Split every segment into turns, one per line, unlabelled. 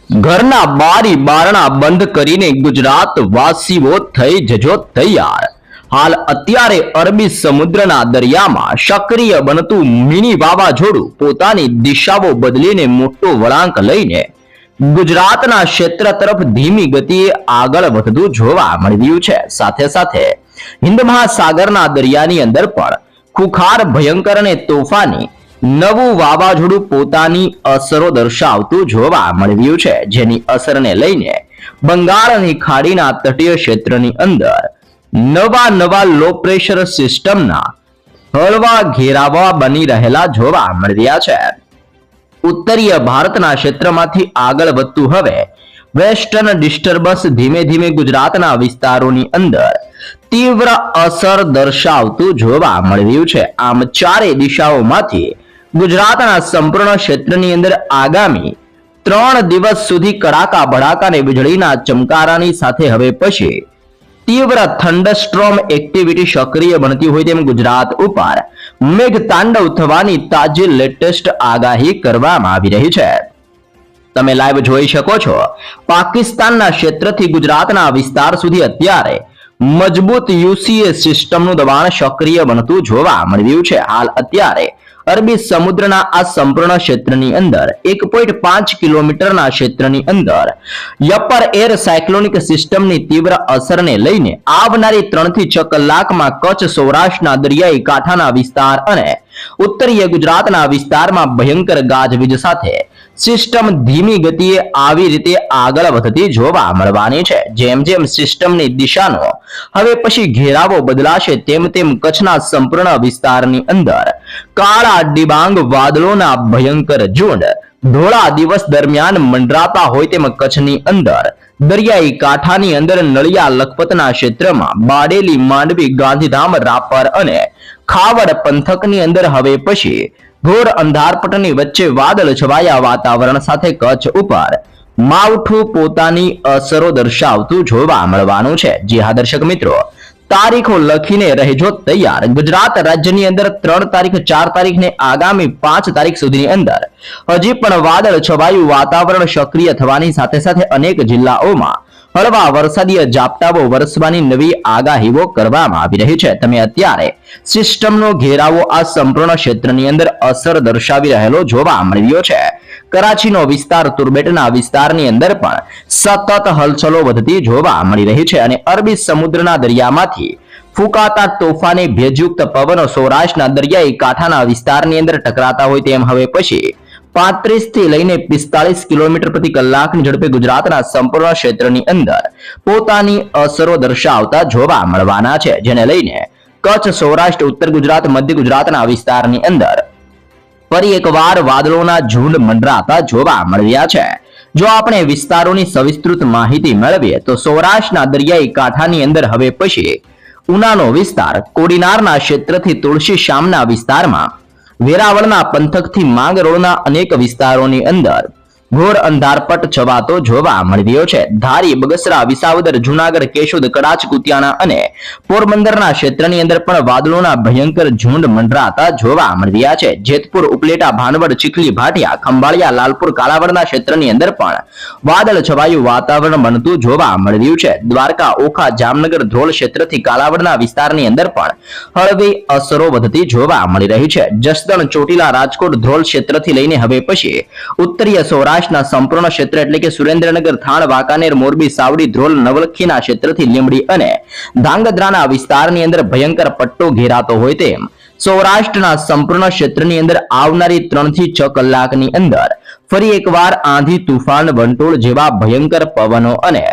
ઘરના બારી બારણા બંધ કરીને ગુજરાત વાસીઓ થઈ જજો તૈયાર। હાલ અત્યારે અરબી સમુદ્રના દરિયામાં સક્રિય બનતું મિની વાવાઝોડું પોતાની દિશાઓ બદલીને મોટો વળાંક લઈને ગુજરાતના ક્ષેત્ર તરફ ધીમી ગતિએ આગળ વધતું જોવા મળી રહ્યું છે। સાથે સાથે હિન્દ મહાસાગરના દરિયાની અંદર પણ ખુખાર ભયંકર અને તોફાની નવું વાવાઝોડું પોતાની અસરો દર્શાવતું જોવા મળી રહ્યું છે, જેની અસરને લઈને બંગાળની ખાડીના તટીય ક્ષેત્રની અંદર નવા લો પ્રેશર સિસ્ટમના હળવા ઘેરાવા બની રહેલા જોવા મળી રહ્યા છે। ઉત્તરીય ભારતના ક્ષેત્રમાંથી આગળ વધતું હવે વેસ્ટર્ન ડિસ્ટર્બન્સ ધીમે ધીમે ગુજરાતના વિસ્તારોની અંદર તીવ્ર અસર દર્શાવતું જોવા મળી રહ્યું છે। આમ ચારે દિશાઓમાંથી ગુજરાતના સંપૂર્ણ ક્ષેત્રની અંદર આગામી 3 દિવસ સુધી કડાકા ભડાકા અને વીજળીના ચમકારાની સાથે હવે પછી તીવ્ર થંડરસ્ટ્રોમ એક્ટિવિટી સક્રિય બનતી હોય તેમ ગુજરાત ઉપર મેઘ તાંડવ થવાની તાજી લેટેસ્ટ આગાહી કરવામાં આવી રહી છે। તમે લાઈવ જોઈ શકો છો, પાકિસ્તાનના ક્ષેત્રથી ગુજરાતના વિસ્તાર સુધી અત્યારે મજબૂત યુસીએ સિસ્ટમનું દબાણ સક્રિય બનતું જોવા મળી રહ્યું છે। હાલ અત્યારે અરબી સમુદ્રના આ સંપૂર્ણ ક્ષેત્રની અંદર 1.5 કિલોમીટરના ક્ષેત્રની અંદર યપર એર સાયક્લોનિક સિસ્ટમની તીવ્ર અસરને લઈને આવનારી 3 થી 6 કલાકમાં કચ્છ સૌરાષ્ટ્રના દરિયાઈ કાંઠાના વિસ્તાર અને ઉત્તરીય ગુજરાતના વિસ્તારમાં ભયંકર ગાજવીજ સાથે સિસ્ટમ ધીમી ગતિએ આવી રીતે આગળ વધતી જોવા મળવાની છે। જેમ જેમ સિસ્ટમની દિશાનો હવે પછી ઘેરાવો બદલાશે તેમ તેમ કચ્છના સંપૂર્ણ વિસ્તારની અંદર કાળા ડિબાંગ વાદળોના ભયંકર ઝુંડ ધોળા દિવસ દરમિયાન મંડરાતા હોય તેમ કચ્છની અંદર દરિયાઈ કાંઠાની અંદર નળિયા લખપતના ક્ષેત્રમાં બાડેલી માંડવી ગાંધીધામ રાપર અને ખાવડ પંથકની અંદર હવે પછી ઘોર અંધારપટની વચ્ચે વાદળ છવાયા વાતાવરણ સાથે કચ્છ ઉપર માવઠું પોતાની અસરો દર્શાવતું જોવા મળવાનું છે। જી હા દર્શક મિત્રો, તારીખો લખીને રહેજો તૈયાર। ગુજરાત રાજ્યની અંદર 3 તારીખ 4 તારીખ ને આગામી 5 તારીખ સુધીની અંદર હજી પણ વાદળ છવાયું વાતાવરણ સક્રિય થવાની સાથે સાથે અનેક જિલ્લાઓમાં હળવા વરસાદીય ઝાપટાઓ વરસવાની નવી આગાહીઓ કરવામાં આવી રહી છે। તમે અત્યારે સિસ્ટમનો ઘેરાવો આ સંપૂર્ણ ક્ષેત્રની અંદર અસર દર્શાવી રહેલો જોવા મળી રહ્યો છે। કરાચીનો વિસ્તાર, તુર્બેટના વિસ્તારની અંદર પણ સતત હલચલો વધતી જોવા મળી રહી છે અને અરબી સમુદ્રના દરિયામાંથી ફૂંકાતા તોફાની ભેજયુક્ત પવનો સૌરાષ્ટ્રના દરિયાઈ કાંઠાના વિસ્તારની અંદર ટકરાતા હોય તેમ હવે પછી 35 થી લઈને 45 કિલોમીટર પ્રતિ કલાકની ઝડપે ગુજરાતના સંપૂર્ણ ક્ષેત્રની અંદર પોતાની અસરો દર્શાવતા જોવા મળવાના છે, જેને લઈને કચ્છ, સૌરાષ્ટ્ર, ઉત્તર ગુજરાત, મધ્ય ગુજરાતના વિસ્તારની અંદર ફરી એકવાર વાદળોના ઝુંડ મંડરાતા જોવા મળ્યા છે। જો આપણે વિસ્તારોની સવિસ્તૃત માહિતી મેળવીએ તો સૌરાષ્ટ્રના દરિયાઈ કાંઠાની અંદર હવે પછી ઉનાનો વિસ્તાર, કોડીનારના ક્ષેત્રથી તુલસી શ્યામના વિસ્તારમાં, વેરાવળના પંથકથી માંગરોળના અનેક વિસ્તારોની અંદર ઘોર અંધારપટ છવાતો જોવા મળી રહ્યો છે। ધારી, બગસરા, વિસાવદર, જુનાગઢ, કેશોદ, કડાચ, કુતિયાણા અને પોરબંદરના ક્ષેત્રની અંદર પણ વાદળોના ભયંકર ઝુંડ મંડરાતા જોવા મળી રહ્યા છે। જેતપુર, ઉપલેટા, ભાનવડ, ચીખલી, ભાટિયા, ખંભાળિયા, લાલપુર, કાલાવડના ક્ષેત્રની અંદર પણ વાદળ છવાયું વાતાવરણ બનતું જોવા મળી રહ્યું છે। દ્વારકા, ઓખા, જામનગર, ધ્રોલ ક્ષેત્રથી કાલાવડના વિસ્તારની અંદર પણ હળવી અસરો વધતી જોવા મળી રહી છે। જસદણ, ચોટીલા, રાજકોટ, ધ્રોલ ક્ષેત્રથી લઈને હવે પછી ઉત્તરીય સૌરાષ્ટ્ર સંપૂર્ણ ક્ષેત્ર એટલે કે સુરેન્દ્રનગર, થાણ, વાંકાનેર, મોરબી, સાવડી, ધ્રોલ, નવલખીના ક્ષેત્રથી લીંબડી અને ધાંગધ્રાના વિસ્તારની અંદર ભયંકર પટ્ટો ઘેરાતો હોય તેમ સૌરાષ્ટ્રના સંપૂર્ણ ક્ષેત્રની અંદર આવનારી 3 થી 6 કલાકની અંદર ફરી એકવાર આંધી, તુફાન, વંટોળ જેવા ભયંકર પવનો અને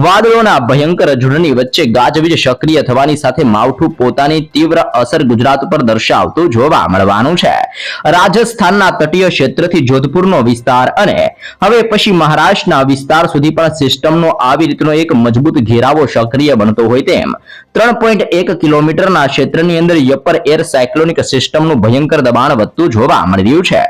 વાદળોના ભયંકર ઝુંડની વચ્ચે ગાજવીજ સક્રિય થવાની સાથે માવઠું પોતાની તીવ્ર અસર ગુજરાત પર દર્શાવતું જોવા મળવાનું છે। રાજસ્થાનના તટીય ક્ષેત્રથી જોધપુરનો વિસ્તાર અને હવે પછી મહારાષ્ટ્રના વિસ્તાર સુધી પણ સિસ્ટમનો આવી રીતનો એક મજબૂત ઘેરાવો સક્રિય બનતો હોય તેમ 3.1 કિલોમીટરના ક્ષેત્રની અંદર યપર એર સાયક્લોનિક સિસ્ટમનું ભયંકર દબાણ વધતું જોવા મળી રહ્યું છે,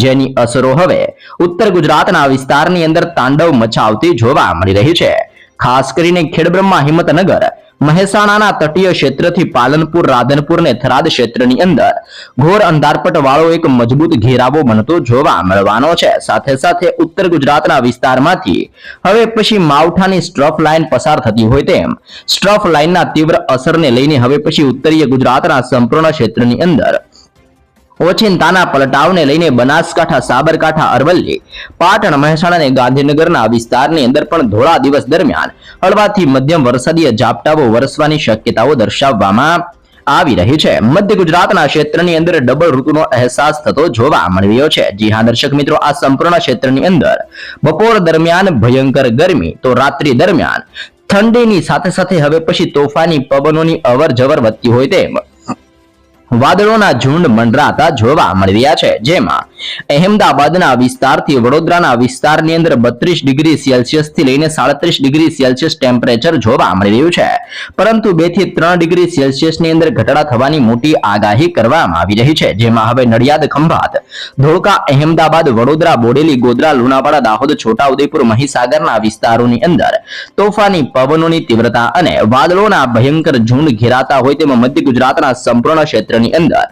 જેની અસરો હવે ઉત્તર ગુજરાતના વિસ્તારની અંદર તાંડવ મચાવતી જોવા મળી રહી છે। ખાસ કરીને ખેડબ્રહ્મા, હિંમતનગર, મહેસાણાના તટીય ક્ષેત્રથી પાલનપુર, રાધનપુર ને થરાદ ક્ષેત્રની અંદર ઘોર અંધારપટ વાળો એક મજબૂત ઘેરાવો બનતો જોવા મળવાનો છે. સાથે સાથે ઉત્તર ગુજરાતના વિસ્તારમાંથી હવે પછી માવઠાની સ્ટ્રફ લાઇન પસાર થતી હોય તેમ સ્ટ્રફ લાઇનના તીવ્ર અસરને લઈને હવે પછી ઉત્તરીય ગુજરાતના સંપૂર્ણ ક્ષેત્રની અંદર ઓચિંતાના પલટાવને લઈને બનાસકાંઠા, સાબરકાંઠા, અરવલ્લી, પાટણ, મહેસાણા અને ગાંધીનગરના વિસ્તારની અંદર પણ ધોળા દિવસ દરમિયાન હળવાથી મધ્યમ વરસાદી ઝાપટાઓ વરસવાની શક્યતાઓ દર્શાવવામાં આવી રહી છે. મધ્ય ગુજરાતના ક્ષેત્રની અંદર ડબલ ઋતુનો અહેસાસ થતો જોવા મળી રહ્યો છે. જી હા દર્શક મિત્રો, આ સંપૂર્ણ ક્ષેત્રની અંદર બપોર દરમિયાન ભયંકર ગરમી તો રાત્રિ દરમિયાન ઠંડીની સાથે સાથે હવે પછી તોફાની પવનોની અવર જવર વધતી હોય તેમ વાદળોના ઝુંડ મંડરાતા જોવા મળી રહ્યા છે. જેમાં અહેમદાબાદના વિસ્તારથી વડોદરાના વિસ્તારની અંદર 32 ડિગ્રી સેલ્સિયસ થી લઈને 37 ડિગ્રી સેલ્સિયસ ટેમ્પરેચર જોવા મળી રહ્યું છે. પરંતુ 2 થી 3 ડિગ્રી સેલ્સિયસની અંદર ઘટાડા થવાની મોટી આગાહી કરવામાં આવી રહી છે. જેમાં હવે નડિયાદ, ખંભાત, ધોળકા, અહેમદાબાદ, વડોદરા, બોડેલી, ગોધરા, લુણાવાડા, દાહોદ, છોટાઉદેપુર, મહીસાગરના વિસ્તારોની અંદર તોફાની પવનોની તીવ્રતા અને વાદળોના ભયંકર ઝુંડ ઘેરાતા હોય તેમાં મધ્ય ગુજરાતના સંપૂર્ણ ક્ષેત્રની અંદર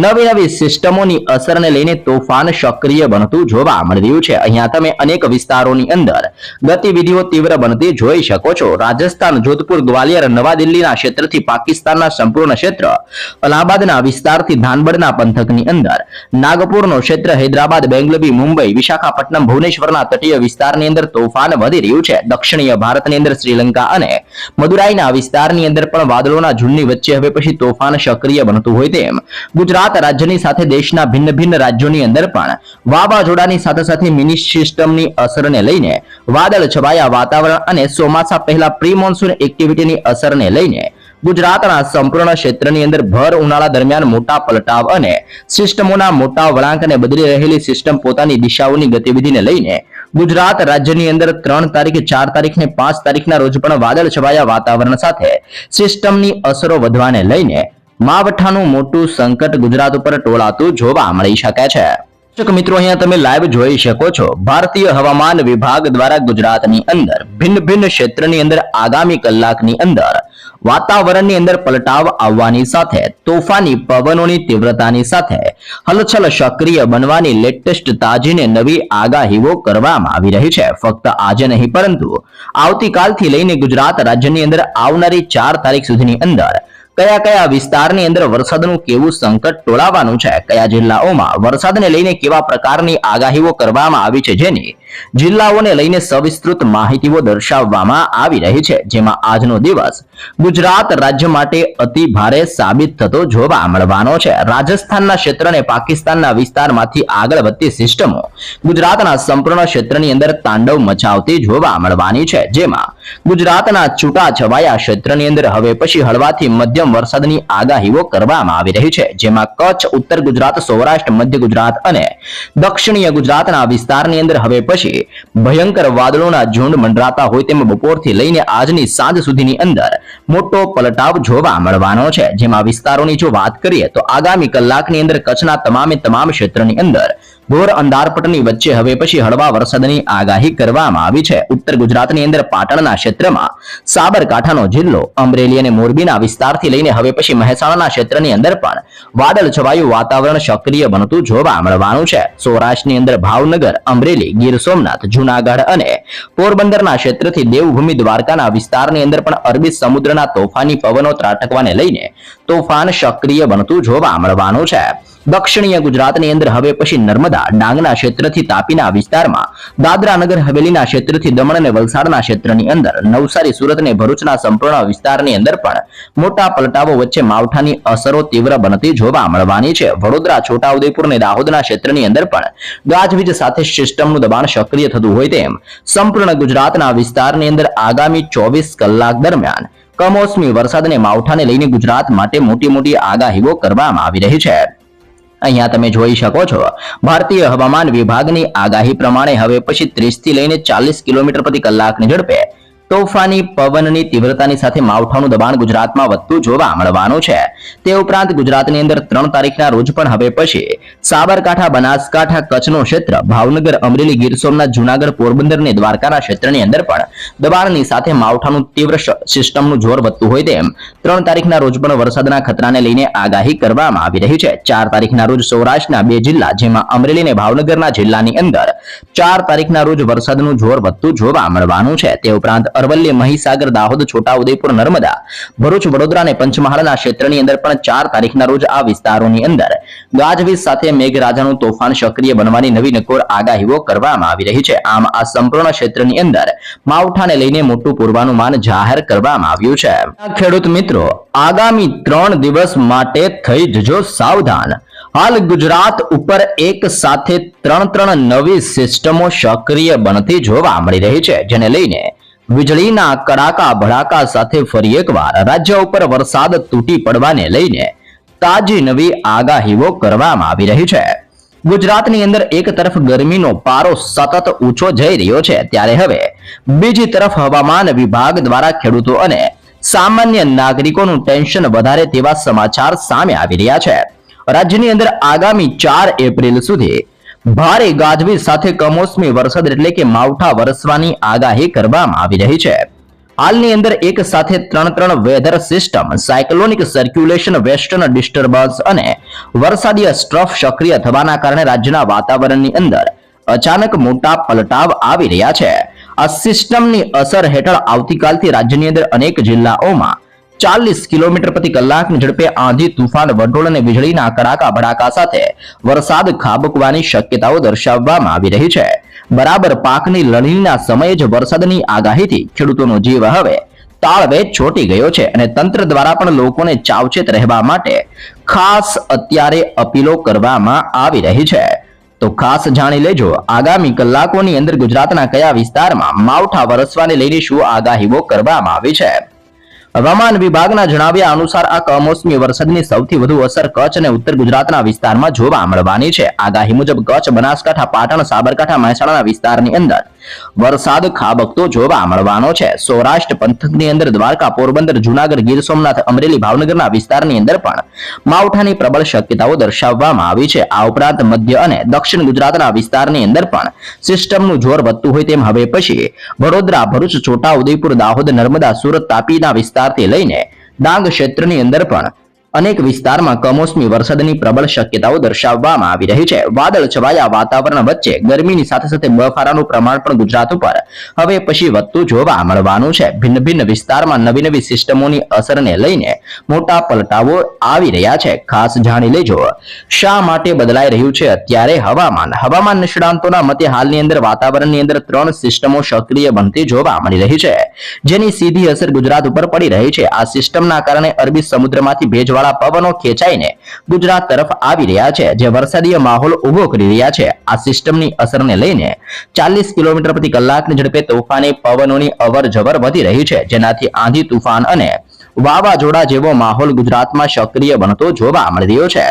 નવી સિસ્ટમોની અસરને લઈને તોફાન સક્રિય બનતું જોવા મળી રહ્યું છે. અહીંયા તમે અનેક વિસ્તારોની અંદર ગતિવિધિઓ તીવ્ર બનતી જોઈ શકો છો. રાજસ્થાન, જોધપુર, ગ્વાલિયર, નવા દિલ્હીના ક્ષેત્રથી પાકિસ્તાનના સંપૂર્ણ ક્ષેત્ર, અલ્હાબાદના વિસ્તારથી ધાનબડના પંથકની અંદર, નાગપુરનો ક્ષેત્ર, હૈદરાબાદ, બેંગલબી, મુંબઈ, વિશાખાપટ્ટનમ, ભુવનેશ્વરના તટીય વિસ્તારની અંદર તોફાન વધી રહ્યું છે. દક્ષિણીય ભારતની અંદર શ્રીલંકા અને મદુરાઈના વિસ્તારની અંદર પણ વાદળોના ઝુંડની વચ્ચે હવે પછી તોફાન સક્રિય બનતું હોય તેમ ગુજરાત રાજ્યની સાથે દેશના ભિન્ન ભિન્ન રાજ્યોની અંદર પણ વાવાઝોડાની સાથે સાથે મિની સિસ્ટમની અસરને લઈને વાદળ છવાયા વાતાવરણ અને ચોમાસા પહેલા પ્રી મોન્સૂન એક્ટિવિટીની અસરને લઈને ગુજરાતના સંપૂર્ણ ક્ષેત્રની અંદર ભર ઉનાળા દરમિયાન મોટા પલટાવ અને સિસ્ટમોના મોટા વળાંકને બદલી રહેલી સિસ્ટમ પોતાની દિશાઓની ગતિવિધિને લઈને ગુજરાત રાજ્યની અંદર 3 તારીખ, 4 તારીખ ને 5 તારીખના રોજ પણ વાદળ છવાયા વાતાવરણ સાથે સિસ્ટમની અસરો વધવાને લઈને માવઠાનું મોટું સંકટ ગુજરાત ઉપર ટોળાતું જોવા મળી શકે છે. દર્શક મિત્રો, અહીંયા તમે લાઈવ જોઈ શકો છો. ભારતીય હવામાન વિભાગ દ્વારા ગુજરાતની અંદર ભિન્ન ભિન્ન ક્ષેત્રની અંદર આગામી કલાકની અંદર વાતાવરણની અંદર પલટાવ આવવાની સાથે તોફાની પવનોની તીવ્રતાની સાથે હલચલ સક્રિય બનવાની લેટેસ્ટ તાજીને નવી આગાહીઓ કરવામાં આવી રહી છે. ફક્ત આજે નહીં પરંતુ આવતીકાલથી લઈને ગુજરાત રાજ્યની અંદર આવનારી 4 તારીખ સુધીની અંદર કયા કયા વિસ્તારની અંદર વરસાદનું કેવું સંકટ ટોળાવાનું છે, કયા જિલ્લાઓમાં વરસાદને લઈને કેવા પ્રકારની આગાહીઓ કરવામાં આવી છે, જેની જિલ્લાઓને લઈને સવિસ્તૃત માહિતીઓ દર્શાવવામાં આવી રહી છે. જેમાં આજનો દિવસ ગુજરાત રાજ્ય માટે અતિ ભારે સાબિત થતો જોવા મળવાનો છે. રાજસ્થાનના ક્ષેત્ર અને પાકિસ્તાનના વિસ્તારમાંથી આગળ વધતી સિસ્ટમો ગુજરાતના સંપૂર્ણ ક્ષેત્રની અંદર તાંડવ મચાવતી જોવા મળવાની છે. જેમાં ગુજરાતના છૂટાછવાયા ક્ષેત્રની અંદર હવે પછી હળવાથી મધ્યમ વરસાદની આગાહીઓ કરવામાં આવી રહી છે. જેમાં કચ્છ, ઉત્તર ગુજરાત, સૌરાષ્ટ્ર, મધ્ય ગુજરાત અને દક્ષિણીય ગુજરાતના વિસ્તારની અંદર હવે પછી ભયંકર વાદળોના ઝુંડ મંડરાતા હોય તેમ બપોરથી લઈને આજની સાંજ સુધીની અંદર મોટો પલટાવ જોવા મળવાનો છે. જેમાં વિસ્તારોની જો વાત કરીએ તો આગામી કલાકની અંદર કચ્છના તમામ ક્ષેત્રની અંદર ઘોર અંધારપટની વચ્ચે હવે પછી હળવા વરસાદની આગાહી કરવામાં આવી છે. ઉત્તર ગુજરાતની અંદર પાટણના ક્ષેત્રમાં, સાબરકાંઠાનો જિલ્લો, અમરેલી અને મોરબીના વિસ્તારથી લઈને હવે પછી મહેસાણાના ક્ષેત્રની અંદર પણ વાદળ છવાયું વાતાવરણ સક્રિય બનતું જોવા મળવાનું છે. સૌરાષ્ટ્રની અંદર ભાવનગર, અમરેલી, ગીર સોમનાથ, જૂનાગઢ અને પોરબંદરના ક્ષેત્રથી દેવભૂમિ દ્વારકાના વિસ્તારની અંદર પણ અરબી સમુદ્રના તોફાની પવનો ત્રાટકવાને લઈને તોફાન સક્રિય બનતું જોવા મળવાનું છે. દક્ષિણીય ગુજરાતની અંદર હવે પછી નર્મદા, ડાંગના ક્ષેત્રથી તાપીના વિસ્તારમાં, દાદરા નગર હવેલીના ક્ષેત્રથી દમણ અને વલસાડના ક્ષેત્રની અંદર, નવસારી, સુરત અને ભરૂચના સંપૂર્ણ વિસ્તારની અંદર પણ મોટા પલટાવો વચ્ચે માવઠાની અસરો તીવ્ર બનતી જોવા મળવાની છે. વડોદરા, છોટાઉદેપુર અને દાહોદના ક્ષેત્રની અંદર પણ ગાજવીજ સાથે સિસ્ટમનું દબાણ સક્રિય થતું હોય તેમ સંપૂર્ણ ગુજરાતના વિસ્તારની અંદર આગામી 24 કલાક દરમિયાન કમોસમી વરસાદ અને માવઠાને લઈને ગુજરાત માટે મોટી આગાહીઓ કરવામાં આવી રહી છે. અહીંયા તમે જોઈ શકો છો, ભારતીય હવામાન વિભાગની આગાહી પ્રમાણે હવે પછી 30 થી લઈને 40 કિલોમીટર પ્રતિ કલાકની ઝડપે તોફાની પવનની તીવ્રતાની સાથે માવઠાનું દબાણ ગુજરાતમાં વધતું જોવા મળવાનું છે. તે ઉપરાંત ગુજરાતની અંદર 3 તારીખના રોજ પણ હવે પછી સાબરકાંઠા, બનાસકાંઠા, કચ્છનું ક્ષેત્ર, ભાવનગર, અમરેલી, ગીર સોમનાથ, જૂનાગઢ, પોરબંદર અને દ્વારકાના ક્ષેત્રની અંદર પણ દબાણની સાથે માવઠાનું તીવ્ર સિસ્ટમનું જોર વધતું હોય તેમ 3 તારીખના રોજ પણ વરસાદના ખતરાને લઈને આગાહી કરવામાં આવી રહી છે. 4 તારીખના રોજ સૌરાષ્ટ્રના 2 જિલ્લા જેમાં અમરેલી અને ભાવનગરના જિલ્લાની અંદર 4 તારીખના રોજ વરસાદનું જોર વધતું જોવા મળવાનું છે. તે ઉપરાંત અરવલ્લી, મહીસાગર, દાહોદ, છોટાઉદેપુર, નર્મદા, ભરૂચ, વડોદરા અને પંચમહાલના ક્ષેત્રની અંદર પણ 4 તારીખના રોજ આ વિસ્તારોની અંદર ગાજવીજ સાથે મેઘરાજાનું તોફાન સક્રિય બનવાની નવી નકોર આગાહીઓ કરવામાં આવી રહી છે. આમ આ સંપૂર્ણ ક્ષેત્રની અંદર માવઠાને લઈને મોટું પૂર્વાનુમાન જાહેર કરવામાં આવ્યું છે. ખેડૂત મિત્રો, આગામી 3 દિવસ માટે થઈ જજો સાવધાન. હાલ ગુજરાત ઉપર એક સાથે 3 નવી સિસ્ટમો સક્રિય બનતી જોવા મળી રહી છે, જેને લઈને વીજળીના કડાકા ભડાકા સાથે ફરી એકવાર રાજ્ય ઉપર વરસાદ તૂટી પડવાને લઈને તાજી નવી આગાહીઓ કરવામાં આવી રહી છે. ગુજરાતની અંદર એક તરફ ગરમીનો પારો સતત ઊંચો જઈ રહ્યો છે, ત્યારે હવે બીજી તરફ હવામાન વિભાગ દ્વારા ખેડૂતો અને સામાન્ય નાગરિકોનું ટેન્શન વધારે તેવા સમાચાર સામે આવી રહ્યા છે. રાજ્યની અંદર આગામી 4 એપ્રિલ સુધી ભારે ગાજવીજ સાથે કમોસમી વરસાદ એટલે કે માવઠા વરસવાની આગાહી કરવામાં આવી રહી છે. હાલની અંદર એક સાથે 3 weather system, cyclonic circulation, western disturbance અને વરસાદી સ્ટ્રફ સક્રિય થવાના કારણે રાજ્યના વાતાવરણની અંદર અચાનક મોટા પલટાવ આવી રહ્યા છે. આ સિસ્ટમની અસર હેઠળ આવતીકાલથી રાજ્યની અંદર અનેક જિલ્લાઓમાં 40 કિલોમીટર પ્રતિ કલાકની ઝડપે આંધી, તુફાન, વંટોળ અને વીજળીના કડાકા ભડાકા સાથે વરસાદ ખાબકવાની શક્યતાઓ દર્શાવવામાં આવી રહી છે. બરાબર પાકની લણણીના સમયે જ વરસાદની આગાહીથી ખેડૂતોનો જીવ હવે તાળવે ચોંટી ગયો છે અને તંત્ર દ્વારા પણ લોકોને સાવચેત રહેવા માટે ખાસ અત્યારે અપીલો કરવામાં આવી રહી છે. તો ખાસ જાણી લેજો આગામી કલાકોની અંદર ગુજરાતના કયા વિસ્તારમાં માવઠા વરસવાને લઈને શું આગાહીઓ કરવામાં આવી છે. હવામાન વિભાગના જણાવ્યા અનુસાર આ કમોસમી વરસાદની સૌથી વધુ અસર કચ્છ અને ઉત્તર ગુજરાતના વિસ્તારમાં જોવા મળવાની છે. આગાહી મુજબ કચ્છ, બનાસકાંઠા, પાટણ, સાબરકાંઠા, મહેસાણાના વિસ્તારની અંદર વરસાદ ખાબકતો જોવા મળવાનો છે. સૌરાષ્ટ્ર પંથકની અંદર દ્વારકા, પોરબંદર, જૂનાગઢ, ગીર સોમનાથ, અમરેલી, ભાવનગરના વિસ્તારની અંદર પણ માવઠાની પ્રબળ શક્યતાઓ દર્શાવવામાં આવી છે. આ ઉપરાંત મધ્ય અને દક્ષિણ ગુજરાતના વિસ્તારની અંદર પણ સિસ્ટમનું જોર વધતું હોય તેમ હવે પછી વડોદરા, ભરૂચ, છોટાઉદેપુર, દાહોદ, નર્મદા, સુરત, તાપીના વિસ્તારથી લઈને ડાંગ ક્ષેત્રની અંદર પણ અનેક વિસ્તારમાં કમોસમી વરસાદની પ્રબળ શક્યતાઓ દર્શાવવામાં આવી રહી છે. વાદળ છવાયા વાતાવરણ વચ્ચે ગરમીની સાથે સાથે બફારાનું પ્રમાણ પણ ગુજરાત ઉપર હવે પછી વધતું જોવા મળવાનું છે. ભિન્ન ભિન્ન વિસ્તારમાં નવી નવી સિસ્ટમોની અસરને લઈને મોટા પલટાવો આવી રહ્યા છે. ખાસ જાણી લેજો શા માટે બદલાઈ રહ્યું છે અત્યારે હવામાન નિષ્ણાંતોના મતે હાલની અંદર વાતાવરણની અંદર 3 સિસ્ટમો સક્રિય બનતી જોવા મળી રહી છે, જેની સીધી અસર ગુજરાત ઉપર પડી રહી છે. આ સિસ્ટમના કારણે અરબી સમુદ્રમાંથી ભેજવાળા પવનો ખેંચાઈને ગુજરાત તરફ આવી રહ્યા છે, જે વરસાદીય માહોલ ઉભો કરી રહ્યા છે. આ સિસ્ટમની અસરને લઈને 40 કિલોમીટર પ્રતિ કલાકની ઝડપે તોફાની પવનોની અવર જવર વધી રહી છે, જેનાથી આંધી, તુફાન અને વાવાઝોડા જેવો માહોલ ગુજરાતમાં સક્રિય બનતો જોવા મળી રહ્યો છે.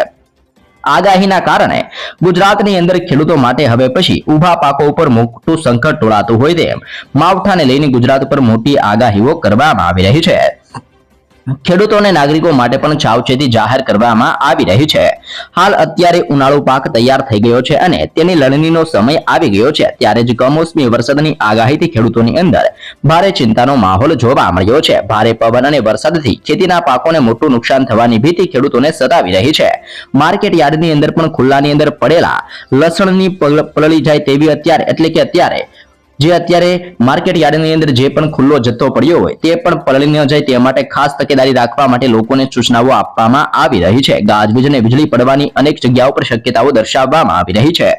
આગાહીના કારણે ગુજરાતની અંદર ખેડૂતો માટે હવે પછી ઊભા પાકો ઉપર મોટું સંકટ ટોળાતું હોય તેમ માવઠાને લઈને ગુજરાત ઉપર મોટી આગાહીઓ કરવામાં આવી રહી છે. ખેડૂતો અને નાગરિકો માટે પણ સાવચેતી જાહેર કરવામાં આવી રહી છે. હાલ અત્યારે ઉનાળુ પાક તૈયાર થઈ ગયો છે અને તેની લણણીનો સમય આવી ગયો છે, ત્યારે જ કમોસમી વરસાદની આગાહીથી ખેડૂતોની અંદર ભારે ચિંતાનો માહોલ જોવા મળ્યો છે. ભારે પવન અને વરસાદથી ખેતીના પાકોને મોટું નુકસાન થવાની ભીતિ ખેડૂતોને સતાવી રહી છે. માર્કેટ યાર્ડની અંદર પણ ખુલ્લાની અંદર પડેલા લસણની પલળી જાય તેવી અત્યારે માર્કેટ યાર્ડની અંદર જે પણ ખુલ્લો જથ્થો પડ્યો હોય તે પણ પલળી ન જાય તે માટે ખાસ તકેદારી રાખવા માટે લોકોને સૂચનાઓ આપવામાં આવી રહી છે. ગાજવીજ અને વીજળી પડવાની અનેક જગ્યાઓ પર શક્યતાઓ દર્શાવવામાં આવી રહી છે.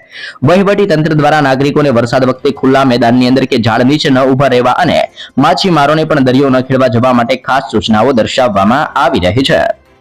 વહીવટી તંત્ર દ્વારા નાગરિકોને વરસાદ વખતે ખુલ્લા મેદાનની અંદર કે ઝાડ નીચે ન ઉભા રહેવા અને માછીમારોને પણ દરિયો ન ખેડવા જવા માટે ખાસ સૂચનાઓ દર્શાવવામાં આવી રહી છે.